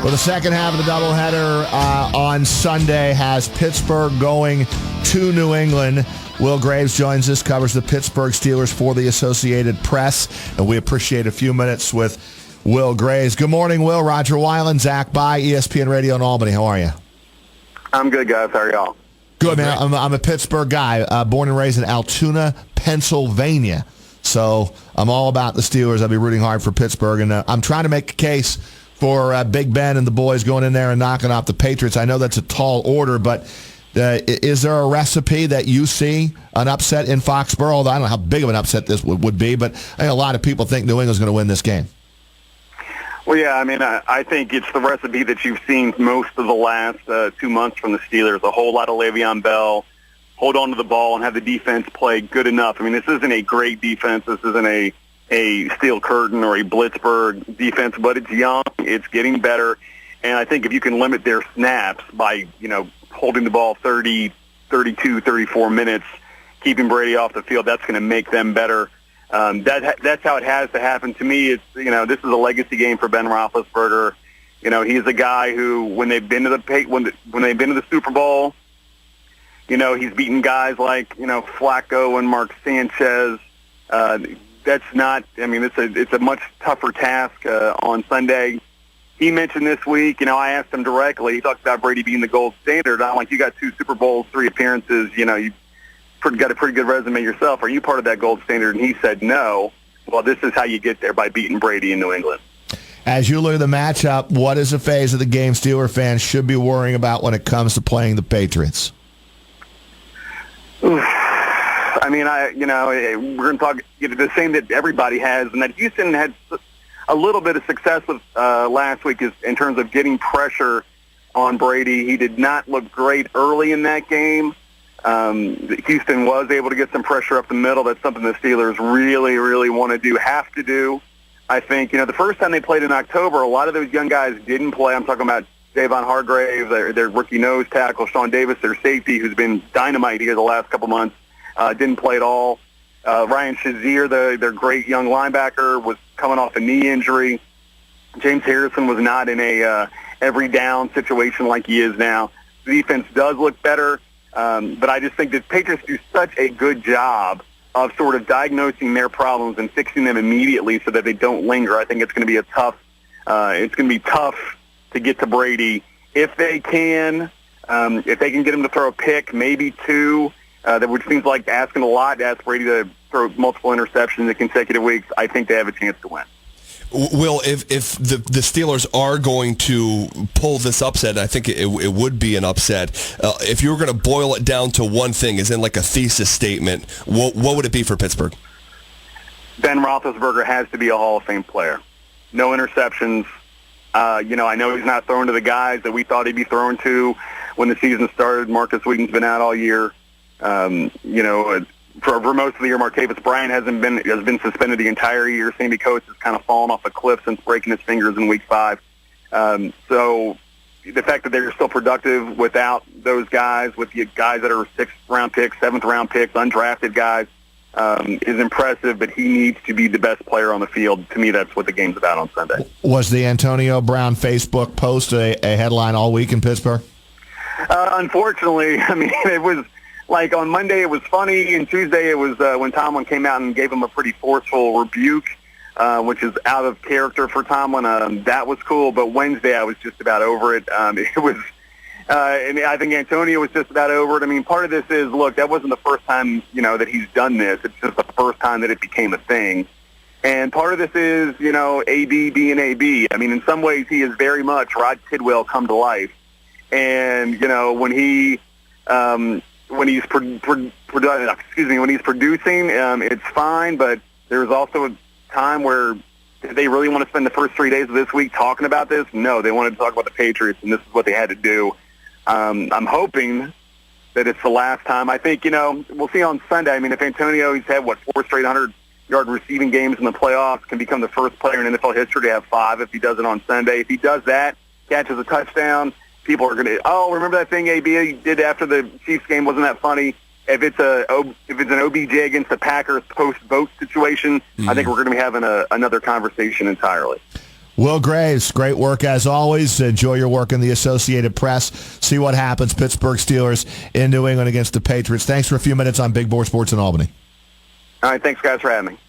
Well, the second half of the doubleheader on Sunday has Pittsburgh going to New England. Will Graves joins us, covers the Pittsburgh Steelers for the Associated Press, and we appreciate a few minutes with Will Graves. Good morning, Will. Roger Weiland, Zach By, ESPN Radio in Albany. How are you? I'm good, guys. How are y'all? Good, man. I'm a Pittsburgh guy, born and raised in Altoona, Pennsylvania. So I'm all about the Steelers. I'll be rooting hard for Pittsburgh, and I'm trying to make a case for Big Ben and the boys going in there and knocking off the Patriots. I know that's a tall order, but is there a recipe that you see an upset in Foxborough? Although I don't know how big of an upset this would be, but I think a lot of people think New England's going to win this game. Well, yeah, I mean, I think it's the recipe that you've seen most of the last 2 months from the Steelers. A whole lot of Le'Veon Bell, hold on to the ball and have the defense play good enough. I mean, this isn't a great defense. This isn't a Steel Curtain or a Blitzburg defense, but it's young. It's getting better. And I think if you can limit their snaps by, holding the ball 30, 32, 34 minutes, keeping Brady off the field, that's going to make them better. That's how it has to happen. To me, it's, this is a legacy game for Ben Roethlisberger. He's a guy who, when they've been to when they've been to the Super Bowl, he's beaten guys like, Flacco and Mark Sanchez. That's not, it's a much tougher task on Sunday. He mentioned this week, I asked him directly, he talked about Brady being the gold standard. I'm like, you got 2 Super Bowls, 3 appearances, you got a pretty good resume yourself. Are you part of that gold standard? And he said no. Well, this is how you get there, by beating Brady in New England. As you look at the matchup, what is a phase of the game Steeler fans should be worrying about when it comes to playing the Patriots? I mean, we're going to talk the same that everybody has, and that Houston had a little bit of success with last week is in terms of getting pressure on Brady. He did not look great early in that game. Houston was able to get some pressure up the middle. That's something the Steelers really, really want to do, have to do. I think, the first time they played in October, a lot of those young guys didn't play. I'm talking about Javon Hargrave, their rookie nose tackle, Sean Davis, their safety, who's been dynamite here the last couple months, didn't play at all. Ryan Shazier, their great young linebacker, was coming off a knee injury. James Harrison was not in a every down situation like he is now. The defense does look better, but I just think that Patriots do such a good job of sort of diagnosing their problems and fixing them immediately so that they don't linger. I think it's going to be tough to get to Brady if they can get him to throw a pick, maybe 2. Which seems like asking a lot to ask Brady to throw multiple interceptions in consecutive weeks. I think they have a chance to win. Will, if the Steelers are going to pull this upset, I think it would be an upset. If you were going to boil it down to one thing, as in like a thesis statement, what would it be for Pittsburgh? Ben Roethlisberger has to be a Hall of Fame player. No interceptions. I know he's not throwing to the guys that we thought he'd be throwing to when the season started. Marcus Wheaton's been out all year. For most of the year, Martavis Bryant has been suspended the entire year. Sandy Coates has kind of fallen off a cliff since breaking his fingers in Week 5. So the fact that they're still productive without those guys, with the guys that are 6th-round picks, 7th-round picks, undrafted guys, is impressive. But he needs to be the best player on the field. To me, that's what the game's about on Sunday. Was the Antonio Brown Facebook post a headline all week in Pittsburgh? Unfortunately, I mean, it was. Like, on Monday it was funny, and Tuesday it was when Tomlin came out and gave him a pretty forceful rebuke, which is out of character for Tomlin. That was cool, but Wednesday I was just about over it. It was, and I think Antonio was just about over it. I mean, part of this is, look, that wasn't the first time, that he's done this. It's just the first time that it became a thing. And part of this is, AB being AB. I mean, in some ways he is very much Rod Tidwell come to life. And, when he... when he's producing, it's fine. But there's also a time where did they really want to spend the first 3 days of this week talking about this? No, they wanted to talk about the Patriots, and this is what they had to do. I'm hoping that it's the last time. I think we'll see on Sunday. I mean, if Antonio, he's had 4 straight 100-yard receiving games in the playoffs, can become the first player in NFL history to have 5 if he does it on Sunday. If he does that, catches a touchdown. People are going to, remember that thing AB did after the Chiefs game? Wasn't that funny? If it's an OBJ against the Packers post-vote situation, I think we're going to be having another conversation entirely. Will Graves, great work as always. Enjoy your work in the Associated Press. See what happens. Pittsburgh Steelers in New England against the Patriots. Thanks for a few minutes on Big Board Sports in Albany. All right, thanks, guys, for having me.